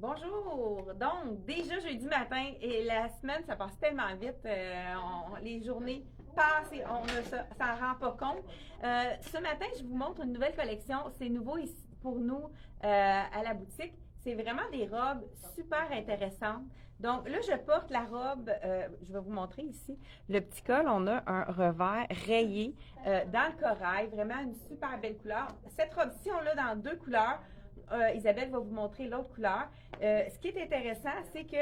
Bonjour! Donc, déjà jeudi matin et la semaine, ça passe tellement vite. Les journées passent et on ne s'en rend pas compte. Ce matin, je vous montre une nouvelle collection. C'est nouveau ici pour nous à la boutique. C'est vraiment des robes super intéressantes. Donc là, je porte la robe, je vais vous montrer ici, le petit col. On a un revers rayé dans le corail, vraiment une super belle couleur. Cette robe-ci, on l'a dans deux couleurs. Isabelle va vous montrer l'autre couleur. Ce qui est intéressant, c'est que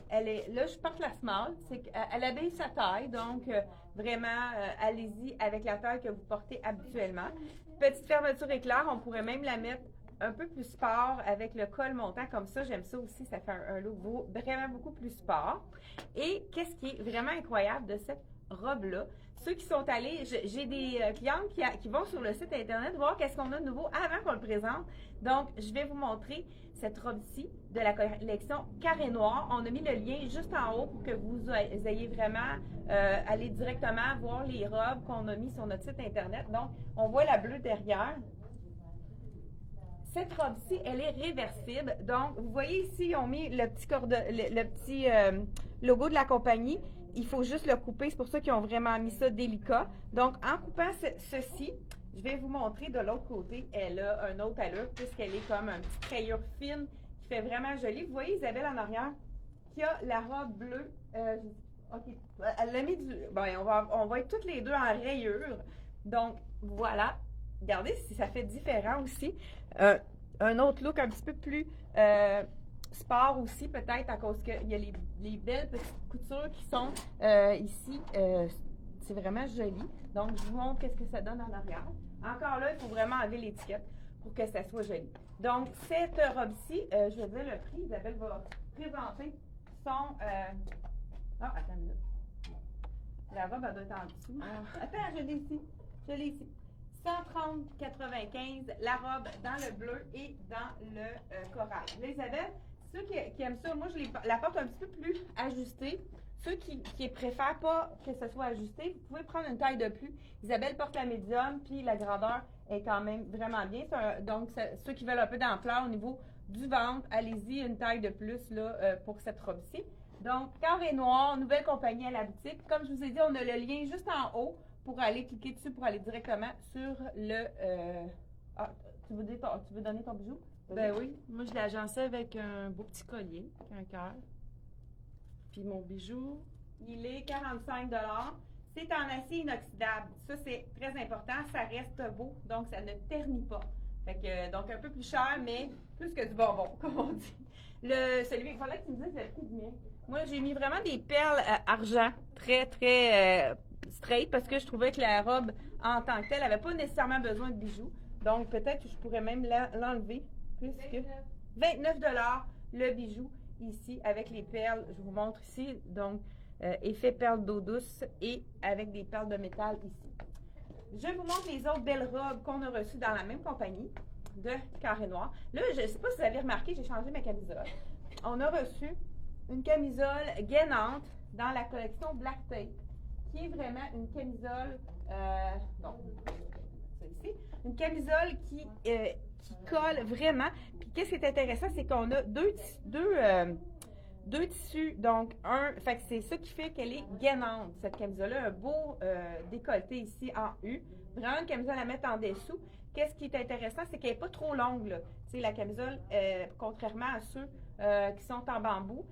elle est, là, je porte la small, c'est qu'elle habille sa taille, donc vraiment, allez-y avec la taille que vous portez habituellement. Petite fermeture éclair, on pourrait même la mettre un peu plus sport avec le col montant comme ça. J'aime ça aussi, ça fait un look vraiment beaucoup plus sport. Et qu'est-ce qui est vraiment incroyable de cette robe-là? Ceux qui sont allés, j'ai des clientes qui vont sur le site internet voir qu'est-ce qu'on a de nouveau avant qu'on le présente. Donc, je vais vous montrer cette robe-ci de la collection Carré Noir. On a mis le lien juste en haut pour que vous ayez vraiment aller directement voir les robes qu'on a mis sur notre site internet. Donc, on voit la bleue derrière. Cette robe-ci, elle est réversible. Donc, vous voyez ici, ils ont mis le petit logo de la compagnie. Il faut juste le couper. C'est pour ça qu'ils ont vraiment mis ça délicat. Donc, en coupant ceci, je vais vous montrer de l'autre côté. Elle a un autre allure puisqu'elle est comme une petite rayure fine qui fait vraiment joli. Vous voyez Isabelle en arrière qui a la robe bleue. OK. Elle l'a mis du... Bon, on va être toutes les deux en rayure. Donc, voilà. Regardez si ça fait différent aussi. Un autre look un petit peu plus sport aussi, peut-être à cause qu'il y a les belles petites coutures qui sont ici. C'est vraiment joli. Donc, je vous montre qu'est-ce que ça donne en arrière. Encore là, il faut vraiment enlever l'étiquette pour que ça soit joli. Donc, cette robe-ci, je vais dire le prix. Isabelle va présenter son... Ah, attends une minute. La robe, elle doit être en dessous. Attends, je l'ai ici. Je l'ai ici. 130,95 la robe dans le bleu et dans le corail. Là, Isabelle, ceux qui aiment ça, moi, je la porte un petit peu plus ajustée. Ceux qui préfèrent pas que ce soit ajusté, vous pouvez prendre une taille de plus. Isabelle porte la médium, puis la grandeur est quand même vraiment bien. Donc, ceux qui veulent un peu d'ampleur au niveau du ventre, allez-y, une taille de plus là, pour cette robe-ci. Donc, Carré Noir, nouvelle compagnie à la boutique. Comme je vous ai dit, on a le lien juste en haut pour aller cliquer dessus, pour aller directement sur le... Ah, tu veux donner ton bijou? Ben oui, moi je l'ai agencé avec un beau petit collier, un cœur. Puis mon bijou, il est 45 $. C'est en acier inoxydable. Ça, c'est très important. Ça reste beau, donc ça ne ternit pas. Fait que, donc un peu plus cher, mais plus que du bonbon, comme on dit. Il fallait que tu me dises le prix du mien. Moi, j'ai mis vraiment des perles argent, très, très straight, parce que je trouvais que la robe, en tant que telle, n'avait pas nécessairement besoin de bijoux. Donc, peut-être que je pourrais même l'enlever, puisque 29 $ le bijou ici, avec les perles. Je vous montre ici, donc, effet perles d'eau douce et avec des perles de métal ici. Je vous montre les autres belles robes qu'on a reçues dans la même compagnie de Carré Noir. Là, je ne sais pas si vous avez remarqué, j'ai changé ma camisole. On a reçu une camisole gainante dans la collection Black Tape, qui est vraiment une camisole, celle-ci, une camisole qui colle vraiment. Puis qu'est-ce qui est intéressant, c'est qu'on a deux tissus, donc fait que c'est ça qui fait qu'elle est gainante, cette camisole-là, un beau décolleté ici en U, vraiment une camisole à mettre en dessous. Qu'est-ce qui est intéressant, c'est qu'elle n'est pas trop longue, là. Tu sais, la camisole, contrairement à ceux qui sont en bambou,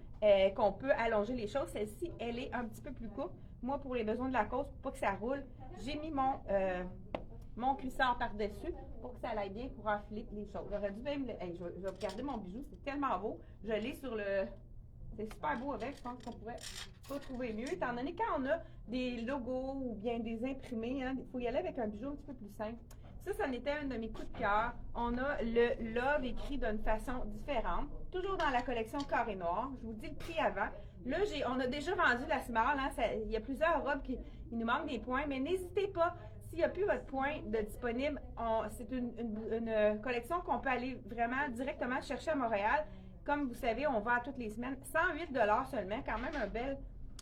qu'on peut allonger les choses, celle-ci, elle est un petit peu plus courte. Moi, pour les besoins de la cause, pour pas que ça roule, j'ai mis mon cuissard par-dessus pour que ça aille bien pour enfiler les choses. J'aurais dû même... je vais regarder mon bijou, c'est tellement beau. Je l'ai sur le... C'est super beau avec, je pense qu'on pourrait pas trouver mieux. Étant donné quand on a des logos ou bien des imprimés, il faut y aller avec un bijou un petit peu plus simple. Ça en était un de mes coups de cœur. On a le Love écrit d'une façon différente. Toujours dans la collection Carré Noir. Je vous dis le prix avant. Là, on a déjà vendu la small. Hein, il y a plusieurs robes il nous manque des points, mais n'hésitez pas. S'il n'y a plus votre point de disponible, c'est une collection qu'on peut aller vraiment directement chercher à Montréal. Comme vous savez, on vend toutes les semaines. 108 $ seulement, quand même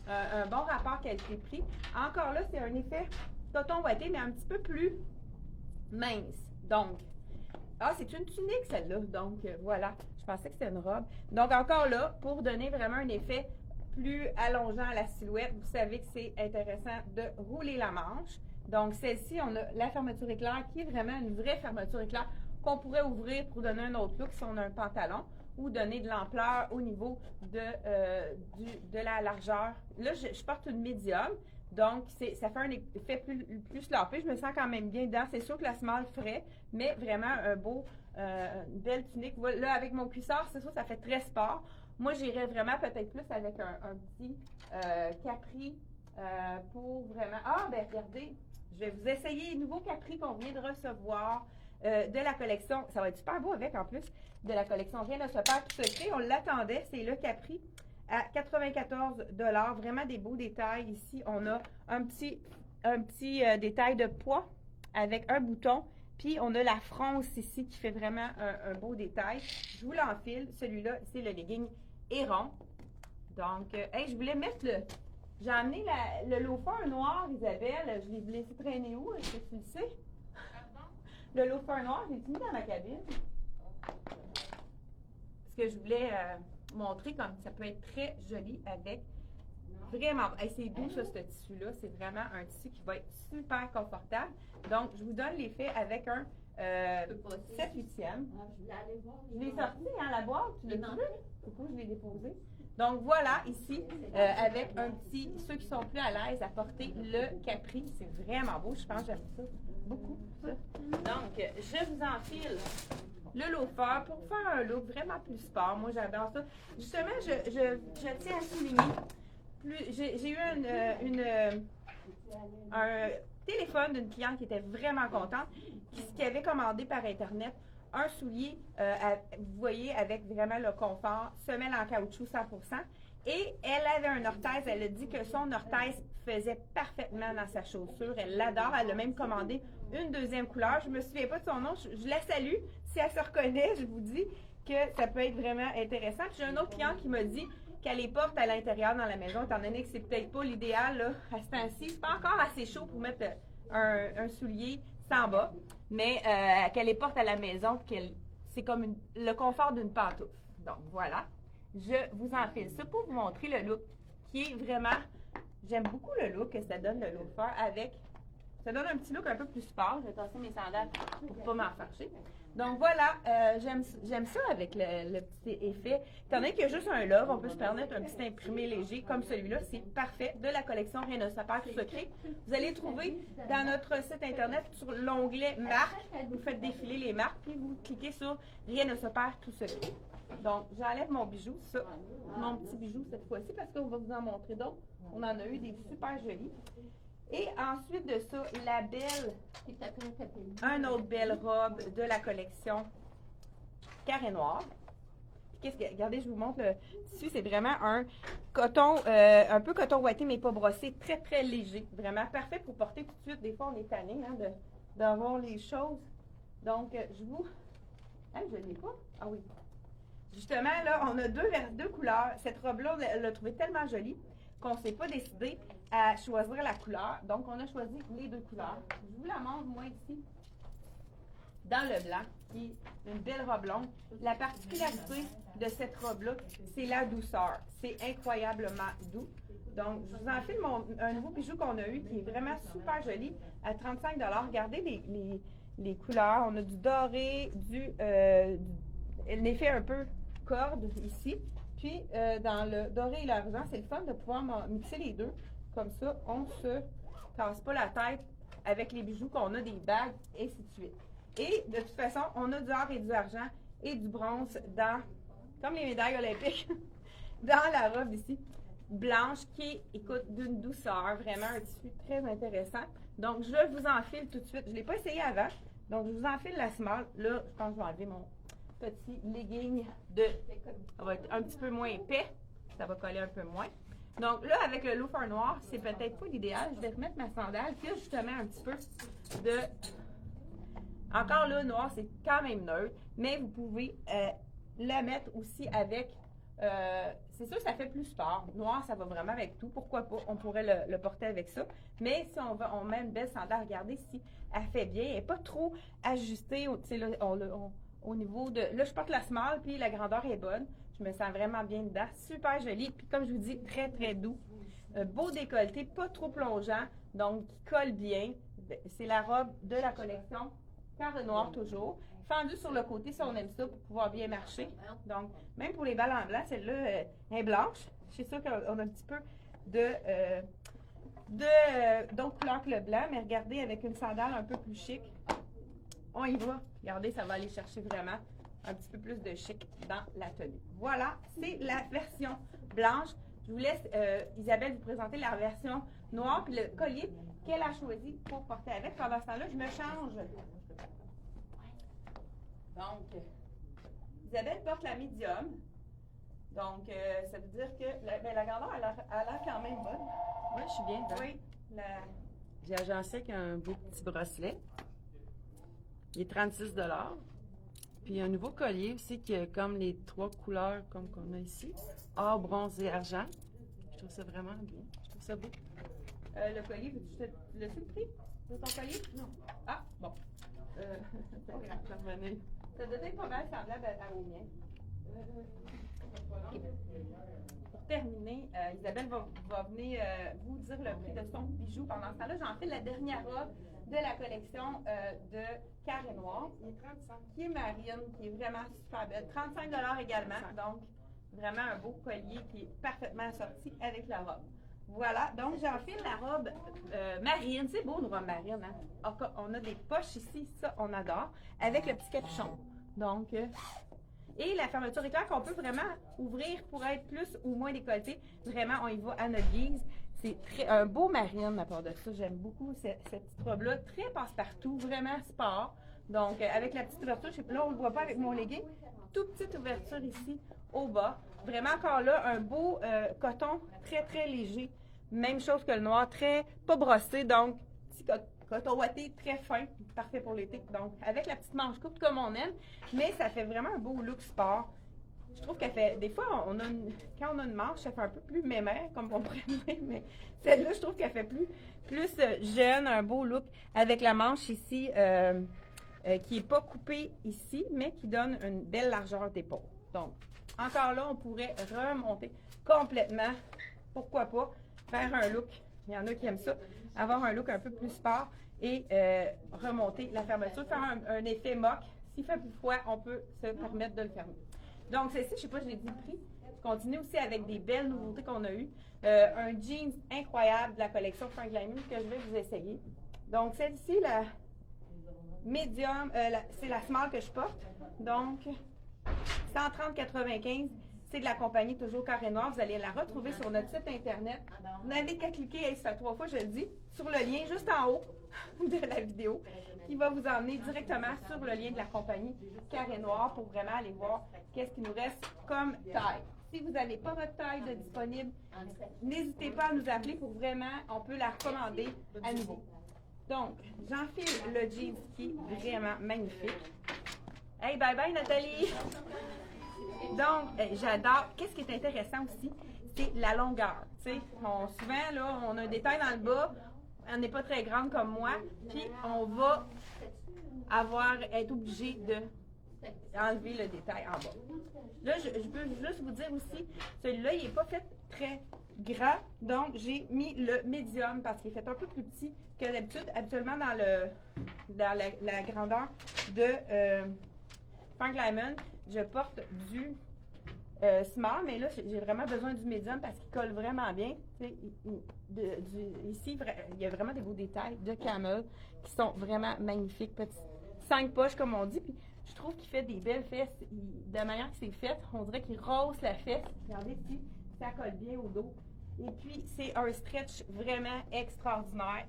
un bon rapport qualité-prix. Encore là, c'est un effet coton ouaté, mais un petit peu plus mince. Donc, Ah, c'est une tunique, celle-là. Donc, voilà. Je pensais que c'était une robe. Donc, encore là, pour donner vraiment un effet plus allongeant à la silhouette, vous savez que c'est intéressant de rouler la manche. Donc, celle-ci, on a la fermeture éclair qui est vraiment une vraie fermeture éclair qu'on pourrait ouvrir pour donner un autre look si on a un pantalon ou donner de l'ampleur au niveau de la largeur. Là, je porte une médium. Donc, ça fait un effet plus sloppé. Je me sens quand même bien dedans. C'est sûr que la small ferait, mais vraiment une belle tunique. Là, avec mon cuissard, c'est sûr, ça fait très sport. Moi, j'irais vraiment peut-être plus avec un petit capri pour vraiment... Ah, ben regardez, je vais vous essayer le nouveau capri qu'on vient de recevoir de la collection. Ça va être super beau avec, en plus, de la collection Rien ne se perd tout secret. On l'attendait, c'est le capri à 94 $. Vraiment des beaux détails ici. On a un petit détail de poids avec un bouton. Puis, on a la fronce ici qui fait vraiment un beau détail. Je vous l'enfile. Celui-là, c'est le legging Héron. Donc, hey, je voulais mettre le... J'ai amené le loafer noir, Isabelle. Je l'ai laissé traîner où? Est-ce que tu le sais? Pardon? Le loafer noir, je l'ai mis dans ma cabine. Parce que je voulais... montrer comme ça peut être très joli avec vraiment, c'est doux ça, ce tissu-là, c'est vraiment un tissu qui va être super confortable. Donc, je vous donne l'effet avec un 7/8e. Je l'ai sorti, hein, la boîte, tu l'as vu? Pourquoi je l'ai déposé? Donc, voilà, ici, avec un petit, ceux qui sont plus à l'aise à porter le capri, c'est vraiment beau, je pense que j'aime ça beaucoup, ça. Donc, je vous enfile le loafer pour faire un look vraiment plus sport. Moi, j'adore ça. Justement, je tiens à souligner, j'ai eu un téléphone d'une cliente qui était vraiment contente, qui avait commandé par Internet un soulier, vous voyez, avec vraiment le confort, semelle en caoutchouc 100%. Et elle avait un orthèse, elle a dit que son orthèse faisait parfaitement dans sa chaussure. Elle l'adore, elle a même commandé une deuxième couleur. Je ne me souviens pas de son nom, je la salue. Si elle se reconnaît, je vous dis que ça peut être vraiment intéressant. Puis j'ai un autre client qui m'a dit qu'elle les porte à l'intérieur dans la maison, étant donné que c'est peut-être pas l'idéal là, à ce temps-ci. C'est pas encore assez chaud pour mettre un soulier sans bas, mais qu'elle les porte à la maison, c'est comme le confort d'une pantoufle. Donc voilà. Je vous enfile ça pour vous montrer le look qui est vraiment... J'aime beaucoup le look que ça donne, le loafer, avec... Ça donne un petit look un peu plus sport. Je vais tasser mes sandales pour ne pas m'en fâcher. Donc voilà, j'aime ça avec le petit effet. Étant donné qu'il y a juste un love, on peut se permettre un petit imprimé léger comme celui-là. C'est parfait, de la collection Rien ne se perd tout secret. Vous allez trouver dans notre site internet sur l'onglet marque. Vous faites défiler les marques, puis vous cliquez sur Rien ne se perd tout secret. Donc, j'enlève mon bijou, ça, mon petit bijou cette fois-ci, parce qu'on va vous en montrer d'autres. On en a eu des super jolis. Et ensuite de ça, la belle, une autre belle robe de la collection Carré Noir. Regardez, je vous montre le tissu, c'est vraiment un coton, un peu coton ouaté, mais pas brossé, très très léger. Vraiment parfait pour porter tout de suite. Des fois, on est tanné hein, d'avoir les choses. Donc, je vous... Hein, je ne l'ai pas? Ah oui. Justement, là, on a deux couleurs. Cette robe-là, on l'a trouvée tellement jolie qu'on ne s'est pas décidé à choisir la couleur. Donc, on a choisi les deux couleurs. Je vous la montre, moi, ici, dans le blanc, qui est une belle robe longue. La particularité de cette robe-là, c'est la douceur. C'est incroyablement doux. Donc, je vous enfile un nouveau bijou qu'on a eu qui est vraiment super joli à 35 $. Regardez les couleurs. On a du doré, l'effet un peu corde ici. Puis, dans le doré et l'argent, c'est le fun de pouvoir mixer les deux. Comme ça, on ne se casse pas la tête avec les bijoux qu'on a, des bagues, et ainsi de suite. Et de toute façon, on a du or et du argent et du bronze dans, comme les médailles olympiques, dans la robe ici, blanche, qui est, écoute, d'une douceur, vraiment un tissu très intéressant. Donc, je vous enfile tout de suite. Je ne l'ai pas essayé avant, donc je vous enfile la small. Là, je pense que je vais enlever mon petit legging ça va être un petit peu moins épais, ça va coller un peu moins. Donc là, avec le loafer noir, c'est peut-être pas l'idéal. Je vais remettre ma sandale, puis là, justement, un petit peu de... Encore là, noir, c'est quand même neutre, mais vous pouvez la mettre aussi avec C'est sûr que ça fait plus sport. Noir, ça va vraiment avec tout. Pourquoi pas? On pourrait le porter avec ça. Mais si on met une belle sandale, regardez si elle fait bien. Elle n'est pas trop ajustée là, au niveau de... Là, je porte la small, puis la grandeur est bonne. Je me sens vraiment bien dedans. Super jolie. Puis comme je vous dis, très, très doux. Beau décolleté, pas trop plongeant. Donc, qui colle bien. C'est la robe de la collection. Carré noir toujours. Fendu sur le côté si on aime ça pour pouvoir bien marcher. Donc, même pour les balles en blanc, celle-là est blanche. Je suis sûre qu'on a un petit peu d'autres couleurs que le blanc, mais regardez, avec une sandale un peu plus chic, on y va. Regardez, ça va aller chercher vraiment un petit peu plus de chic dans la tenue. Voilà, c'est la version blanche. Je vous laisse, Isabelle, vous présenter la version noire puis le collier qu'elle a choisi pour porter avec. Pendant ce temps-là, je me change. Donc, Isabelle porte la médium. Donc, ça veut dire que la grandeur, elle a l'air quand même bonne. Oui, je suis bien dedans. Oui. J'ai agencé avec un beau petit bracelet. Il est 36 $. Puis un nouveau collier aussi qui a comme les 3 couleurs comme qu'on a ici. Or, bronze et argent. Je trouve ça vraiment bien. Je trouve ça beau. Le collier, l'as-tu le prix de ton collier? Non. Ah, bon. C'est pas grave. Ça doit être pas mal semblable au mien. Okay. Pour terminer, Isabelle va venir vous dire le prix de son bijou. Pendant ce temps-là, j'enfile la dernière robe de la collection de Carré Noir. Il est 35. Qui est marine, qui est vraiment super belle. 35 $ également. Donc, vraiment un beau collier qui est parfaitement assorti avec la robe. Voilà, donc j'enfile la robe marine. C'est beau une robe marine, hein? On a des poches ici, ça on adore, avec le petit capuchon. Donc, et la fermeture éclair qu'on peut vraiment ouvrir pour être plus ou moins décolleté. Vraiment, on y va à notre guise. C'est un beau marine à part de ça. J'aime beaucoup cette petite robe-là. Très passe-partout, vraiment sport. Donc, avec la petite ouverture, là on ne le voit pas avec mon legging. Toute petite ouverture ici au bas. Vraiment encore là, un beau coton très, très léger. Même chose que le noir, pas brossé, donc petit coton ouaté très fin, parfait pour l'été. Donc, avec la petite manche courte comme on aime, mais ça fait vraiment un beau look sport. Je trouve qu'elle fait, des fois, quand on a une manche, ça fait un peu plus mémère, comme on pourrait dire, mais celle-là, je trouve qu'elle fait plus jeune, un beau look, avec la manche ici, qui n'est pas coupée ici, mais qui donne une belle largeur d'épaule. Donc, encore là, on pourrait remonter complètement, pourquoi pas, faire un look, il y en a qui aiment ça, avoir un look un peu plus sport et remonter la fermeture, faire un effet mock. S'il fait plus froid, on peut se permettre de le fermer. Donc, celle-ci, je ne sais pas, je l'ai dit le prix. Je continue aussi avec des belles nouveautés qu'on a eues. Un jeans incroyable de la collection Frank Lyman que je vais vous essayer. Donc, celle-ci, la médium, c'est la small que je porte. Donc, 130,95 $. C'est de la compagnie toujours Carré Noir. Vous allez la retrouver sur notre site internet. Vous n'avez qu'à cliquer, ça fait 3 fois, je le dis, sur le lien juste en haut de la vidéo qui va vous emmener directement sur le lien de la compagnie Carré Noir pour vraiment aller voir qu'est-ce qui nous reste comme taille. Si vous n'avez pas votre taille de disponible, n'hésitez pas à nous appeler pour vraiment, on peut la recommander à nouveau. Donc, j'enfile le jeans qui est vraiment magnifique. Hey, bye bye Nathalie! Donc, j'adore. Qu'est-ce qui est intéressant aussi, c'est la longueur. Souvent, là, on a un détail dans le bas, elle n'est pas très grande comme moi, puis on va être obligé de enlever le détail en bas. Là, je peux juste vous dire aussi, celui-là, il n'est pas fait très grand, donc j'ai mis le médium parce qu'il est fait un peu plus petit que d'habitude. Habituellement, dans la grandeur de Frank Lyman, je porte du small, mais là, j'ai vraiment besoin du médium parce qu'il colle vraiment bien. Ici, il y a vraiment des beaux détails de camel qui sont vraiment magnifiques. 5 poches, comme on dit. Puis, je trouve qu'il fait des belles fesses. De la manière que c'est fait, on dirait qu'il rose la fesse. Regardez ici, ça colle bien au dos. Et puis, c'est un stretch vraiment extraordinaire.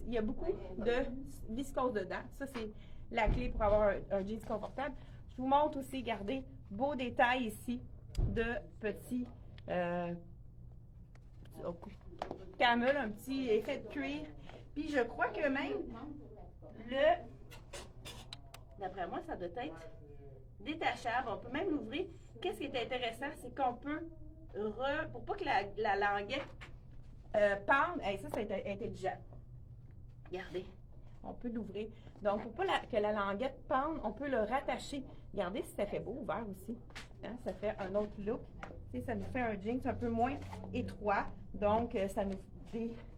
Il y a beaucoup de viscose dedans. Ça, c'est la clé pour avoir un jeans confortable. Je vous montre aussi, regardez, beau détail ici de petits camel, un petit effet de cuir. Puis je crois que même d'après moi, ça doit être, détachable. On peut même l'ouvrir. Qu'est-ce qui est intéressant, c'est qu'on peut, pour pas que la languette pende, hey, ça c'est intelligent. Regardez, on peut l'ouvrir. Donc, pour pas que la languette pende, on peut le rattacher. Regardez si ça fait beau ouvert aussi. Hein, ça fait un autre look. Tu sais, ça nous fait un jeans un peu moins étroit. Donc, ça nous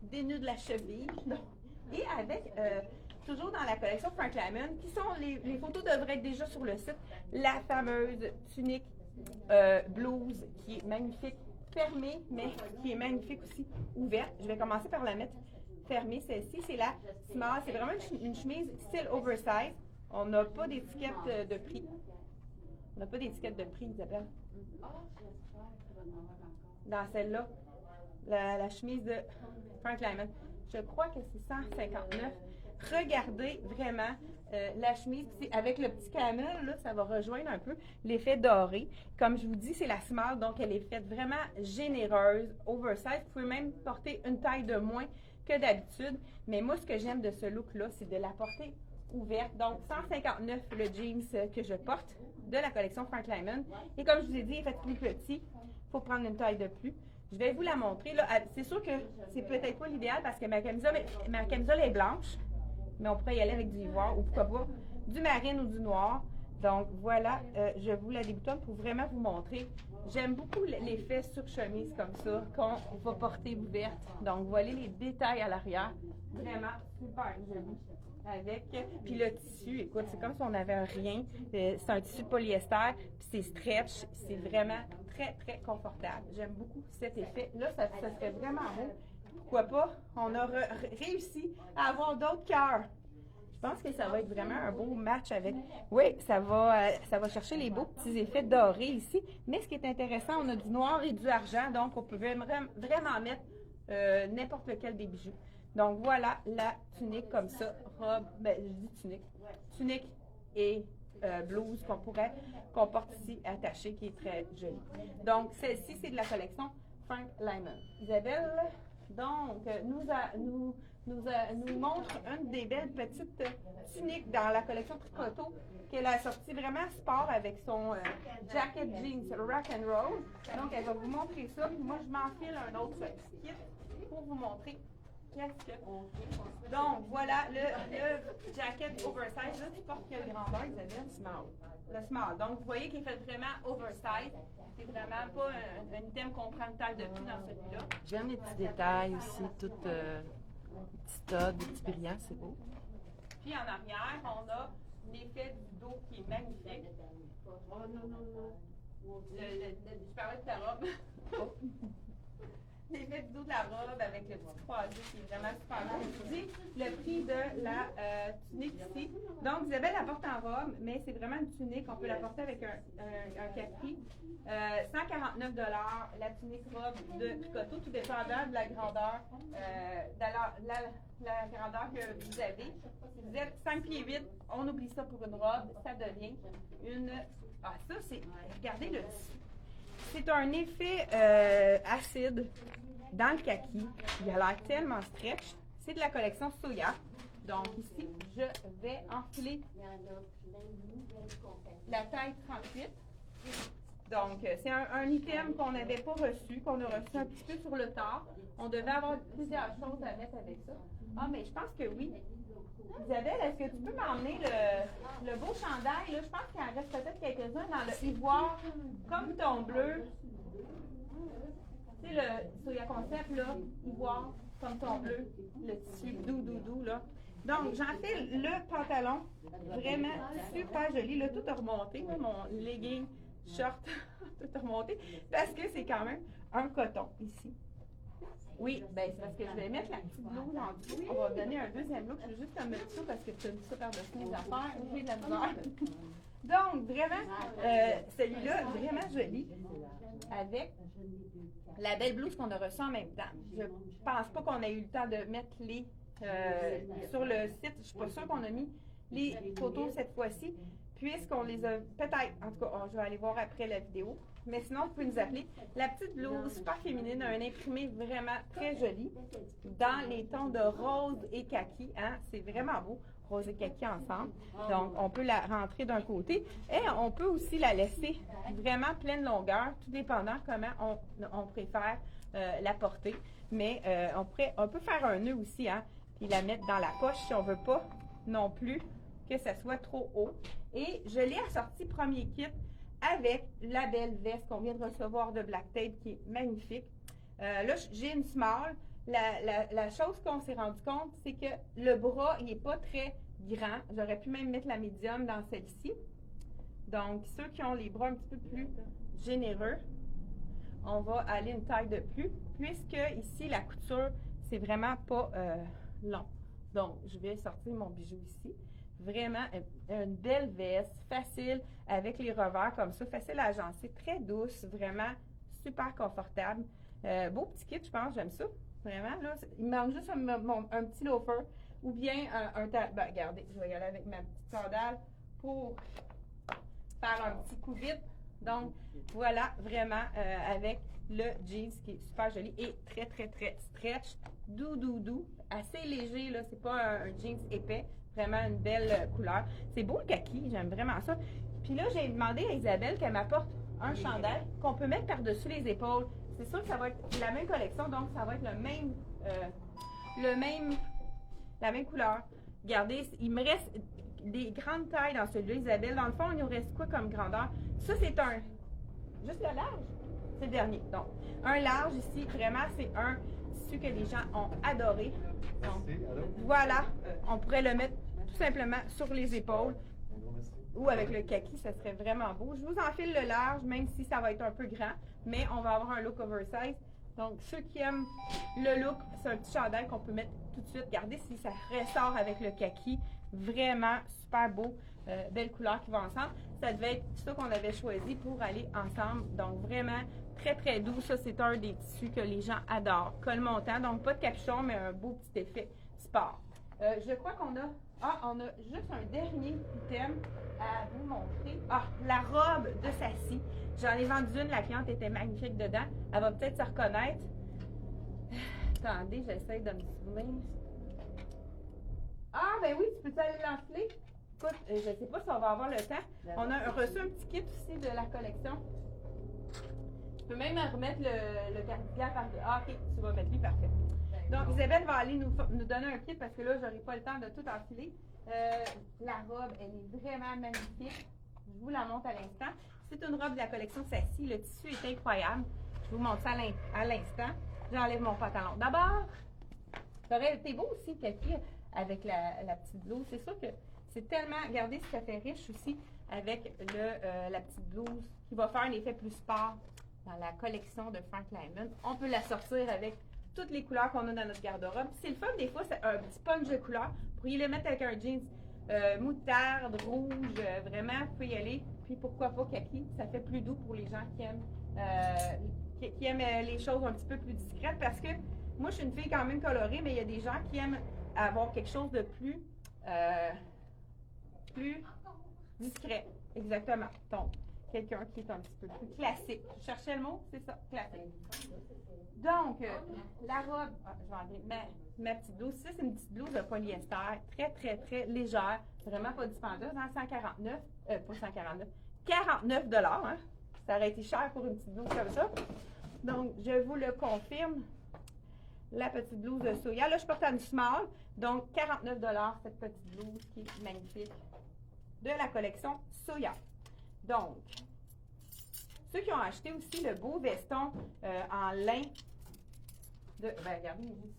dénude la cheville. Donc, et avec, toujours dans la collection Frank Lyman, qui sont, les photos devraient être déjà sur le site, la fameuse tunique blouse qui est magnifique, fermée, mais qui est magnifique aussi ouverte. Je vais commencer par la mettre fermée. Celle-ci, c'est la small. C'est vraiment une chemise style oversize. On n'a pas d'étiquette de prix. On n'a pas d'étiquette de prix, Isabelle. Dans celle-là, la chemise de Frank Lyman. Je crois que c'est 159. Regardez vraiment la chemise. Avec le petit camel, là, ça va rejoindre un peu l'effet doré. Comme je vous dis, c'est la small, donc elle est faite vraiment généreuse, oversize. Vous pouvez même porter une taille de moins que d'habitude. Mais moi, ce que j'aime de ce look-là, c'est de la porter ouverte. Donc, 159 le jeans que je porte de la collection Frank Lyman. Et comme je vous ai dit, il est fait plus petit. Il faut prendre une taille de plus. Je vais vous la montrer. C'est sûr que c'est peut-être pas l'idéal parce que ma camisole est blanche, mais on pourrait y aller avec du ivoire ou pourquoi pas du marine ou du noir. Donc voilà, je vous la déboutonne pour vraiment vous montrer. J'aime beaucoup l'effet sur chemise comme ça qu'on va porter ouverte. Donc voilà les détails à l'arrière. Vraiment super joli. Puis le tissu, écoute, c'est comme si on n'avait rien. C'est un tissu de polyester, puis c'est stretch. C'est vraiment très, très confortable. J'aime beaucoup cet effet. Là, ça serait vraiment beau. Pourquoi pas? On a réussi à avoir d'autres cœurs. Je pense que ça va être vraiment un beau match avec... Oui, ça va chercher les beaux petits effets dorés ici. Mais ce qui est intéressant, on a du noir et du argent, donc on peut vraiment mettre n'importe lequel des bijoux. Donc voilà la tunique comme ça, robe, je dis tunique et blouse qu'on porte ici attachée, qui est très jolie. Donc celle-ci, c'est de la collection Frank Lyman. Isabelle, donc, nous montre une des belles petites tuniques dans la collection Tricoto qu'elle a sorti vraiment sport avec son jacket jeans rock and roll. Donc, elle va vous montrer ça. Puis moi, je m'enfile un autre kit pour vous montrer qu'est-ce que... Donc, voilà le jacket oversize. Là, tu portes quelle grandeur, Isabelle? Small. Le small. Donc, vous voyez qu'il est fait vraiment oversize. C'est vraiment pas un item qu'on prend une taille de plus dans celui-là. J'aime les petits détails aussi, tout petits tas, des petits brillants, c'est beau. Puis en arrière, on a l'effet du dos qui est magnifique. Oh non. Je parlais de ta robe. L'effet du dos de la robe avec le petit croisé qui est vraiment super beau. Je vous dis le prix de la tunique ici. Donc, Isabelle la porte en robe, mais c'est vraiment une tunique. On peut la porter avec un capri. 149 $, la tunique robe de Tricoto, tout dépendant de la grandeur, la grandeur que vous avez. Si vous êtes 5 pieds 8, on oublie ça pour une robe, ça devient une... Ah, ça, c'est... Regardez le tissu. C'est un effet acide dans le kaki. Il a l'air tellement stretch. C'est de la collection Soya. Donc ici, je vais enfiler la taille 38. Donc, c'est un item qu'on n'avait pas reçu, qu'on a reçu un petit peu sur le tard. On devait avoir plusieurs choses à mettre avec ça. Ah, mais je pense que oui. Isabelle, est-ce que tu peux m'emmener le beau chandail? Là, je pense qu'il en reste peut-être quelques-uns dans le ivoire, comme ton bleu. Tu sais, le Soya Concept, là, ivoire, comme ton bleu, le tissu doux, là. Donc, j'enfile le pantalon, vraiment super joli. Là, tout a remonté, là, mon legging, short, tout a remonté, parce que c'est quand même un coton ici. Oui, ben c'est parce que je vais mettre la petite blouse en dessous. On va donner un deuxième look. Je vais juste comme mettre ça parce que tu as mis ça par-dessus mes affaires. J'ai de la misère. Donc, vraiment, celui-là, vraiment joli. Avec la belle blouse qu'on a reçue en même temps. Je pense pas qu'on ait eu le temps de mettre les sur le site. Je suis pas sûre qu'on a mis les photos cette fois-ci. puisqu'on les a peut-être, en tout cas, je vais aller voir après la vidéo, mais sinon, vous pouvez nous appeler. La petite blouse super féminine a un imprimé vraiment très joli dans les tons de rose et kaki. Hein? C'est vraiment beau, rose et kaki ensemble. Donc, on peut la rentrer d'un côté et on peut aussi la laisser vraiment pleine longueur, tout dépendant comment on préfère la porter. Mais on peut faire un nœud aussi, hein, puis la mettre dans la poche si on ne veut pas non plus que ça soit trop haut. Et je l'ai assorti premier kit avec la belle veste qu'on vient de recevoir de Black Tape qui est magnifique. Là, j'ai une small. La chose qu'on s'est rendu compte, c'est que le bras, il n'est pas très grand. J'aurais pu même mettre la médium dans celle-ci. Donc, ceux qui ont les bras un petit peu plus généreux, on va aller une taille de plus, puisque ici, la couture, c'est vraiment pas long. Donc, je vais sortir mon bijou ici. Vraiment une belle veste, facile, avec les revers comme ça, facile à agencer, très douce, vraiment super confortable. Beau petit kit, je pense, j'aime ça. Vraiment, là, il manque juste un petit loafer ou bien regardez, je vais y aller avec ma petite sandale pour faire un petit coup vite. Donc, voilà, vraiment, avec le jeans qui est super joli et très, très, très stretch, doux, assez léger, là, c'est pas un jeans épais, vraiment une belle couleur. C'est beau le kaki, j'aime vraiment ça. Puis là, j'ai demandé à Isabelle qu'elle m'apporte un chandail qu'on peut mettre par-dessus les épaules. C'est sûr que ça va être la même collection, donc ça va être la même couleur. Regardez, il me reste des grandes tailles dans celui-là, Isabelle. Dans le fond, il nous reste quoi comme grandeur? Ça, c'est juste le large. C'est le dernier. Donc, un large ici, vraiment, c'est un tissu que les gens ont adoré. Donc, voilà, on pourrait le mettre tout simplement sur les épaules ou avec le kaki, ça serait vraiment beau. Je vous enfile le large, même si ça va être un peu grand, mais on va avoir un look oversize. Donc, ceux qui aiment le look, c'est un petit chandail qu'on peut mettre tout de suite. Regardez si ça ressort avec le kaki. Vraiment super beau. Belle couleur qui va ensemble. Ça devait être ça qu'on avait choisi pour aller ensemble. Donc, vraiment très, très doux. Ça, c'est un des tissus que les gens adorent. Col montant, donc pas de capuchon, mais un beau petit effet sport. Je crois qu'on a... on a juste un dernier item à vous montrer. La robe de Sassy. J'en ai vendu une, la cliente était magnifique dedans. Elle va peut-être se reconnaître. Attendez, j'essaie de me souvenir. Ben oui, tu peux aller l'enfiler? Écoute, je ne sais pas si on va avoir le temps. On a reçu un petit kit aussi de la collection. Je peux même remettre le cardigan par... OK, tu vas mettre lui, parfait. Donc, Isabelle va aller nous donner un kit parce que là, je n'aurai pas le temps de tout enfiler. La robe, elle est vraiment magnifique. Je vous la montre à l'instant. C'est une robe de la collection Sassy. Le tissu est incroyable. Je vous montre ça à l'instant. J'enlève mon pantalon. D'abord, ça aurait été beau aussi, Cathy, avec la petite blouse. C'est sûr que c'est tellement... Regardez si ça fait riche aussi avec la petite blouse qui va faire un effet plus sport dans la collection de Frank Lyman. On peut la sortir avec toutes les couleurs qu'on a dans notre garde-robe. C'est le fun, des fois, c'est un petit punch de couleur. Vous pourriez le mettre avec un jeans moutarde, rouge, vraiment, vous pouvez y aller. Puis pourquoi pas kaki, ça fait plus doux pour les gens qui aiment les choses un petit peu plus discrètes parce que moi, je suis une fille quand même colorée, mais il y a des gens qui aiment avoir quelque chose de plus discret. Exactement. Donc, quelqu'un qui est un petit peu plus classique. Je cherchais le mot, c'est ça, classique. Donc, la robe, je vais enlever ma petite blouse. Ça, c'est une petite blouse de polyester, très, très, très légère, vraiment pas dispendieuse, hein, 149, pas 149, 49 $, hein. Ça aurait été cher pour une petite blouse comme ça. Donc, je vous le confirme, la petite blouse de Soya. Là, je porte une small, donc 49 $, cette petite blouse qui est magnifique de la collection Soya. Donc, ceux qui ont acheté aussi le beau veston en lin regardez ici,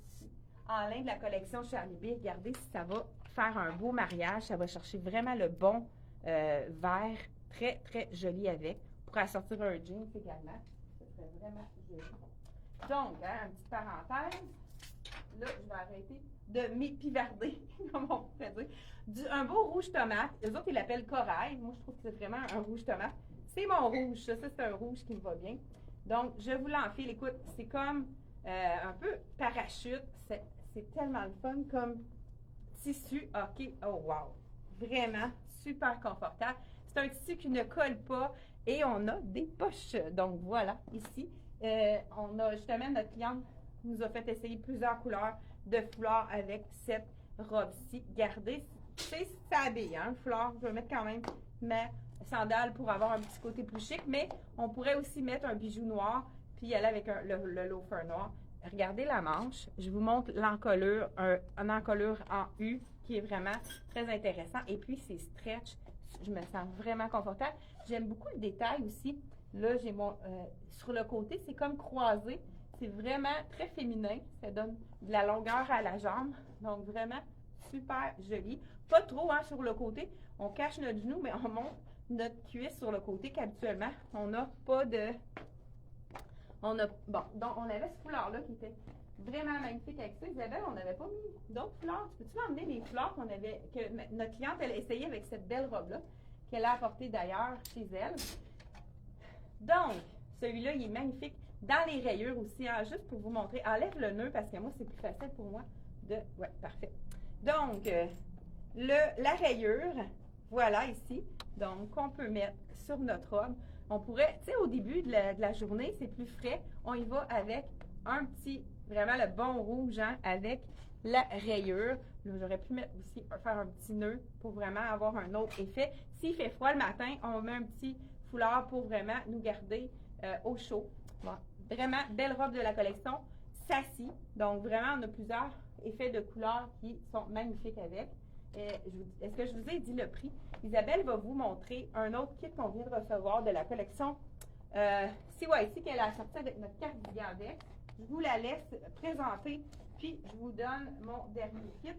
en lin de la collection Charlie B, regardez si ça va faire un beau mariage, ça va chercher vraiment le bon vert, très très joli avec, pour assortir un jeans également, ça serait vraiment joli. Donc, hein, une petite parenthèse, là je vais arrêter de m'épivarder, comme on pourrait dire, un beau rouge tomate, eux autres ils l'appellent corail, moi je trouve que c'est vraiment un rouge tomate, c'est mon rouge, ça c'est un rouge qui me va bien, donc je vous l'enfile, écoute, c'est comme un peu parachute, c'est tellement le fun comme tissu, ok, oh wow, vraiment super confortable. C'est un tissu qui ne colle pas et on a des poches. Donc voilà, ici, on a justement notre cliente nous a fait essayer plusieurs couleurs de foulard avec cette robe-ci. Regardez, c'est habillé, hein, le foulard. Je vais mettre quand même ma sandale pour avoir un petit côté plus chic, mais on pourrait aussi mettre un bijou noir puis y aller avec le loafer noir. Regardez la manche. Je vous montre l'encolure, un encolure en U qui est vraiment très intéressant. Et puis, c'est stretch. Je me sens vraiment confortable. J'aime beaucoup le détail aussi. Là, j'ai mon sur le côté, c'est comme croisé. C'est vraiment très féminin. Ça donne de la longueur à la jambe. Donc, vraiment super joli. Pas trop hein, sur le côté. On cache notre genou, mais on monte notre cuisse sur le côté qu'habituellement, on n'a pas de... Bon, donc on avait ce foulard-là qui était vraiment magnifique avec ça. Isabelle, on n'avait pas mis d'autres foulards. Peux-tu m'emmener les foulards que notre cliente, elle a essayé avec cette belle robe-là, qu'elle a apportée d'ailleurs chez elle. Donc, celui-là, il est magnifique. Dans les rayures aussi, hein, juste pour vous montrer. Enlève le nœud parce que moi, c'est plus facile pour moi de... Ouais, parfait. Donc, la rayure, voilà ici. Donc, on peut mettre sur notre robe. On pourrait, tu sais, au début de la journée, c'est plus frais. On y va avec un petit, vraiment le bon rouge, hein, avec la rayure. J'aurais pu mettre aussi, faire un petit nœud pour vraiment avoir un autre effet. S'il fait froid le matin, on met un petit foulard pour vraiment nous garder au chaud. Bon, vraiment, belle robe de la collection. Sassy. Donc, vraiment, on a plusieurs effets de couleurs qui sont magnifiques avec. Est-ce que je vous ai dit le prix? Isabelle va vous montrer un autre kit qu'on vient de recevoir de la collection CYC qu'elle a sorti avec notre cardigan avec. Je vous la laisse présenter, puis je vous donne mon dernier kit.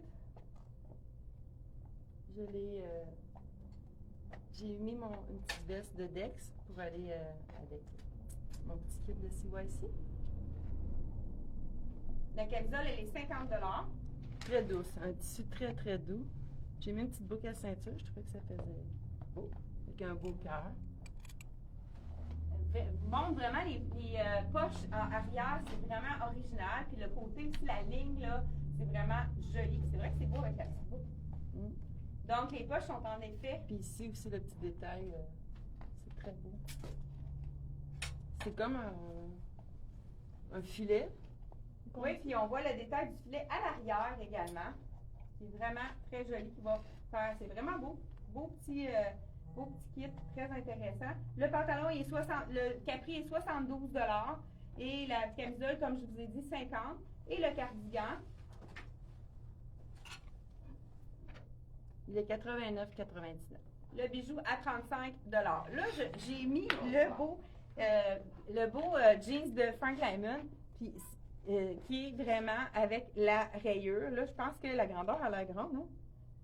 J'ai mis une petite veste de Dex pour aller avec mon petit kit de CYC. La camisole, elle est 50 $. Très douce, un tissu très très doux. J'ai mis une petite boucle à ceinture, je trouvais que ça faisait beau, avec un beau cœur. Montre vraiment les poches en arrière, c'est vraiment original. Puis le côté aussi, la ligne, là, c'est vraiment joli. C'est vrai que c'est beau avec la petite boucle. Donc, les poches sont en effet... Puis ici aussi, le petit détail, c'est très beau. C'est comme un filet. Oui, puis on voit le détail du filet à l'arrière également. C'est vraiment très joli qui va faire. C'est vraiment beau. Beau petit kit, très intéressant. Le pantalon, le capri est 72 $. Et la camisole, comme je vous ai dit, 50 $. Et le cardigan, il est 89,99. le bijou à 35 $. Là, j'ai mis le beau jeans de Frank Lyman. Puis qui est vraiment avec la rayure. Là, je pense que la grandeur a l'air grande, non?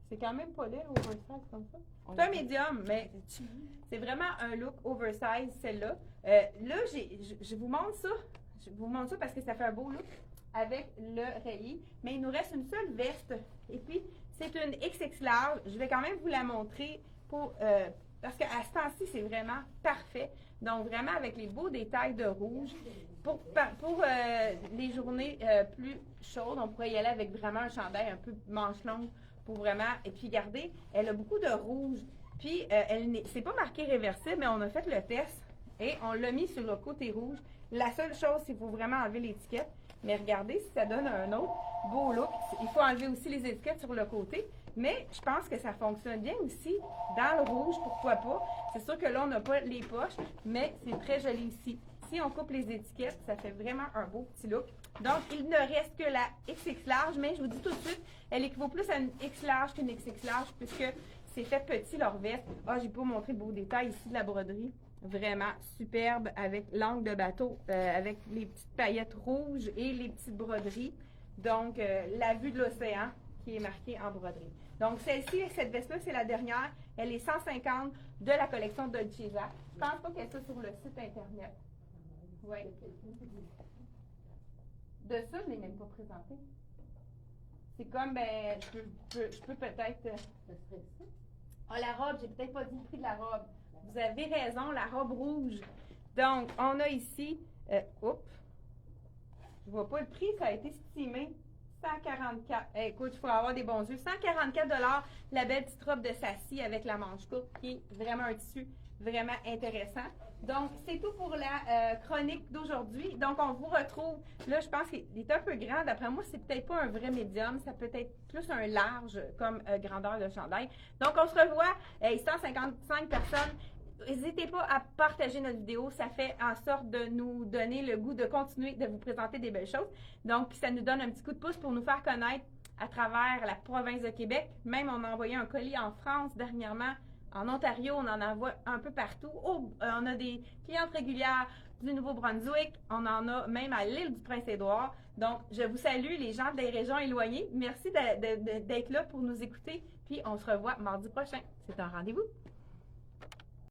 C'est quand même pas laid, oversize comme ça. C'est un médium, mais c'est vraiment un look oversize, celle-là. Là, je vous montre ça. Je vous montre ça parce que ça fait un beau look avec le rayé. Mais il nous reste une seule veste. Et puis, c'est une XX large. Je vais quand même vous la montrer parce qu'à ce temps-ci, c'est vraiment parfait. Donc, vraiment avec les beaux détails de rouge. Pour les journées plus chaudes, on pourrait y aller avec vraiment un chandail un peu manche longue pour vraiment... Et puis, regardez, elle a beaucoup de rouge. Puis, c'est pas marqué réversible, mais on a fait le test et on l'a mis sur le côté rouge. La seule chose, c'est qu'il faut vraiment enlever l'étiquette. Mais regardez si ça donne un autre beau look. Il faut enlever aussi les étiquettes sur le côté. Mais je pense que ça fonctionne bien aussi dans le rouge, pourquoi pas. C'est sûr que là, on n'a pas les poches, mais c'est très joli ici. Si on coupe les étiquettes, ça fait vraiment un beau petit look. Donc, il ne reste que la XX large, mais je vous dis tout de suite, elle équivaut plus à une X large qu'une XX large, puisque c'est fait petit leur veste. Ah, j'ai pas montré de beaux détails ici de la broderie. Vraiment superbe avec l'angle de bateau, avec les petites paillettes rouges et les petites broderies. Donc, la vue de l'océan qui est marquée en broderie. Donc, celle-ci, cette veste-là, c'est la dernière. Elle est 150 de la collection Dolce Vita. Je pense pas qu'elle soit sur le site Internet. Oui. De ça, je ne l'ai même pas présenté. C'est comme, ben, je peux peut-être... Ah, la robe, j'ai peut-être pas dit le prix de la robe. Vous avez raison, la robe rouge. Donc, on a ici, je vois pas le prix, ça a été estimé 144. Écoute, il faut avoir des bons yeux. 144 la belle petite robe de Sassy avec la manche courte qui est vraiment un tissu vraiment intéressant. Donc, c'est tout pour la chronique d'aujourd'hui. Donc, on vous retrouve. Là, je pense qu'il est un peu grand. D'après moi, c'est peut-être pas un vrai médium. Ça peut être plus un large comme grandeur de chandail. Donc, on se revoit. 155 personnes. N'hésitez pas à partager notre vidéo. Ça fait en sorte de nous donner le goût de continuer de vous présenter des belles choses. Donc, ça nous donne un petit coup de pouce pour nous faire connaître à travers la province de Québec. Même, on a envoyé un colis en France dernièrement. En Ontario, on en envoie un peu partout. On a des clientes régulières du Nouveau-Brunswick. On en a même à l'île du Prince-Édouard. Donc, je vous salue, les gens des régions éloignées. Merci d'être là pour nous écouter. Puis, on se revoit mardi prochain. C'est un rendez-vous.